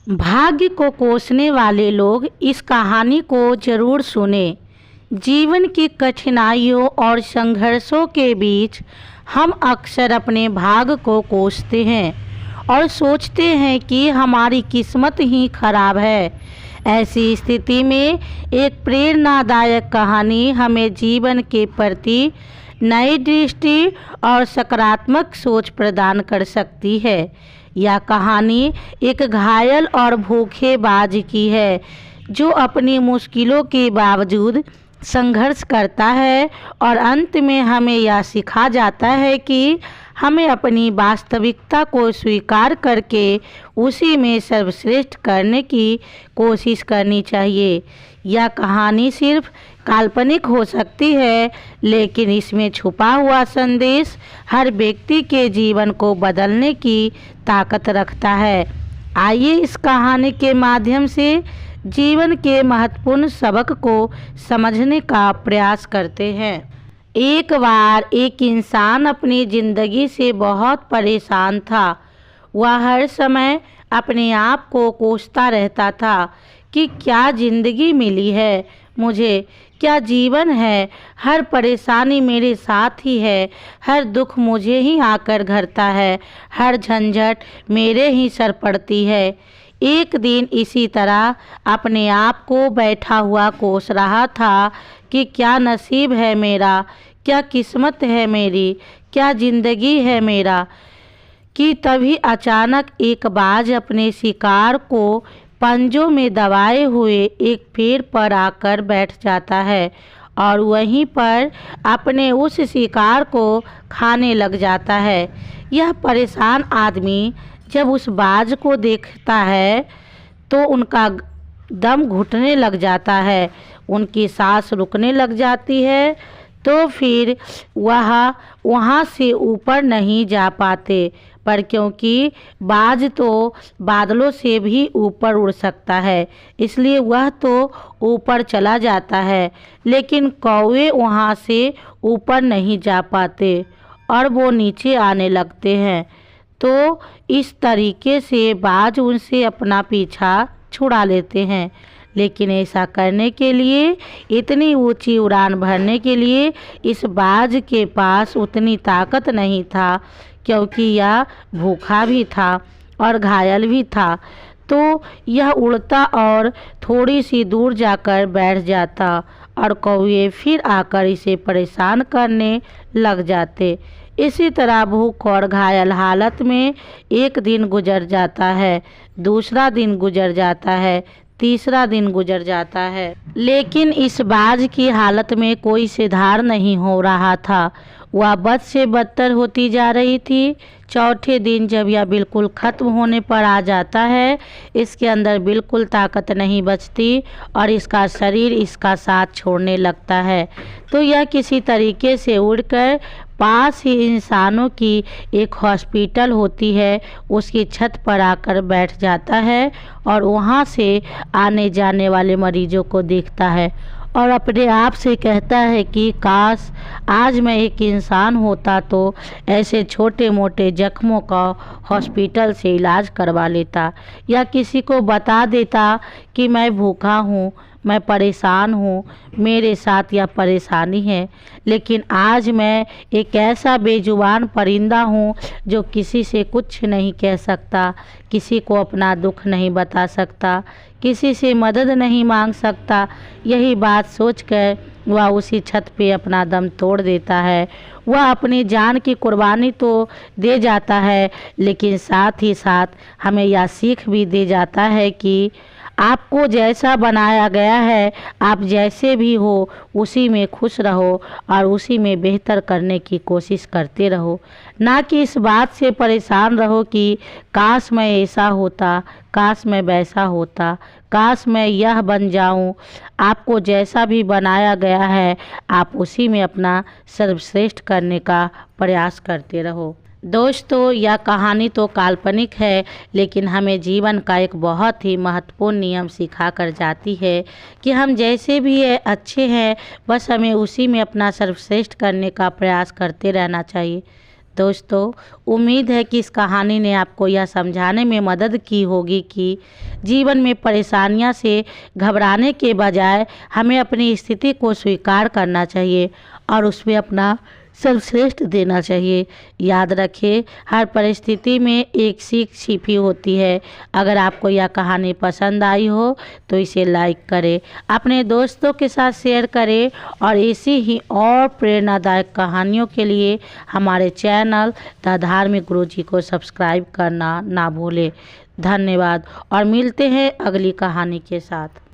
भाग्य को कोसने वाले लोग इस कहानी को जरूर सुने। जीवन की कठिनाइयों और संघर्षों के बीच हम अक्सर अपने भाग्य को कोसते हैं और सोचते हैं कि हमारी किस्मत ही खराब है। ऐसी स्थिति में एक प्रेरणादायक कहानी हमें जीवन के प्रति नई दृष्टि और सकारात्मक सोच प्रदान कर सकती है। यह कहानी एक घायल और भूखे बाज की है जो अपनी मुश्किलों के बावजूद संघर्ष करता है और अंत में हमें यह सिखा जाता है कि हमें अपनी वास्तविकता को स्वीकार करके उसी में सर्वश्रेष्ठ करने की कोशिश करनी चाहिए। यह कहानी सिर्फ काल्पनिक हो सकती है, लेकिन इसमें छुपा हुआ संदेश हर व्यक्ति के जीवन को बदलने की ताकत रखता है। आइए इस कहानी के माध्यम से जीवन के महत्वपूर्ण सबक को समझने का प्रयास करते हैं। एक बार एक इंसान अपनी ज़िंदगी से बहुत परेशान था। वह हर समय अपने आप को कोसता रहता था कि क्या ज़िंदगी मिली है मुझे, क्या जीवन है, हर परेशानी मेरे साथ ही है, हर दुख मुझे ही आकर घरता है, हर झंझट मेरे ही सर पड़ती है। एक दिन इसी तरह अपने आप को बैठा हुआ कोस रहा था कि क्या नसीब है मेरा, क्या किस्मत है मेरी, क्या ज़िंदगी है मेरा, कि तभी अचानक एक बाज अपने शिकार को पंजों में दबाए हुए एक पेड़ पर आकर बैठ जाता है और वहीं पर अपने उस शिकार को खाने लग जाता है। यह परेशान आदमी जब उस बाज को देखता है तो उनका दम घुटने लग जाता है, उनकी सांस रुकने लग जाती है, तो फिर वह वहाँ से ऊपर नहीं जा पाते। पर क्योंकि बाज तो बादलों से भी ऊपर उड़ सकता है, इसलिए वह तो ऊपर चला जाता है, लेकिन कौवे वहाँ से ऊपर नहीं जा पाते और वो नीचे आने लगते हैं। तो इस तरीके से बाज उनसे अपना पीछा छुड़ा लेते हैं, लेकिन ऐसा करने के लिए, इतनी ऊंची उड़ान भरने के लिए इस बाज के पास उतनी ताकत नहीं था, क्योंकि यह भूखा भी था और घायल भी था। तो यह उड़ता और थोड़ी सी दूर जाकर बैठ जाता और कौवे फिर आकर इसे परेशान करने लग जाते। इसी तरह भूख और घायल हालत में एक दिन गुजर जाता है, दूसरा दिन गुजर जाता है, तीसरा दिन गुजर जाता है, लेकिन इस बाज की हालत में कोई सुधार नहीं हो रहा था। वह बद से बदतर होती जा रही थी। चौथे दिन जब यह बिल्कुल ख़त्म होने पर आ जाता है, इसके अंदर बिल्कुल ताकत नहीं बचती और इसका शरीर इसका साथ छोड़ने लगता है। तो यह किसी तरीके से उड़कर पास ही इंसानों की एक हॉस्पिटल होती है, उसकी छत पर आकर बैठ जाता है और वहाँ से आने जाने वाले मरीजों को देखता है और अपने आप से कहता है कि काश आज मैं एक इंसान होता तो ऐसे छोटे मोटे जख्मों का हॉस्पिटल से इलाज करवा लेता, या किसी को बता देता कि मैं भूखा हूँ, मैं परेशान हूँ, मेरे साथ यह परेशानी है। लेकिन आज मैं एक ऐसा बेजुबान परिंदा हूँ जो किसी से कुछ नहीं कह सकता, किसी को अपना दुख नहीं बता सकता, किसी से मदद नहीं मांग सकता। यही बात सोचकर वह उसी छत पे अपना दम तोड़ देता है। वह अपनी जान की कुर्बानी तो दे जाता है, लेकिन साथ ही साथ हमें यह सीख भी दे जाता है कि आपको जैसा बनाया गया है, आप जैसे भी हो उसी में खुश रहो और उसी में बेहतर करने की कोशिश करते रहो, ना कि इस बात से परेशान रहो कि काश मैं ऐसा होता, काश मैं वैसा होता, काश मैं यह बन जाऊं। आपको जैसा भी बनाया गया है, आप उसी में अपना सर्वश्रेष्ठ करने का प्रयास करते रहो। दोस्तों, यह कहानी तो काल्पनिक है, लेकिन हमें जीवन का एक बहुत ही महत्वपूर्ण नियम सिखा कर जाती है कि हम जैसे भी है अच्छे हैं, बस हमें उसी में अपना सर्वश्रेष्ठ करने का प्रयास करते रहना चाहिए। दोस्तों, उम्मीद है कि इस कहानी ने आपको यह समझाने में मदद की होगी कि जीवन में परेशानियां से घबराने के बजाय हमें अपनी स्थिति को स्वीकार करना चाहिए और उसमें अपना सर्वश्रेष्ठ देना चाहिए। याद रखें, हर परिस्थिति में एक सीख छिपी होती है। अगर आपको यह कहानी पसंद आई हो तो इसे लाइक करें, अपने दोस्तों के साथ शेयर करें और ऐसी ही और प्रेरणादायक कहानियों के लिए हमारे चैनल द धार्मिक गुरुजी को सब्सक्राइब करना ना भूलें। धन्यवाद और मिलते हैं अगली कहानी के साथ।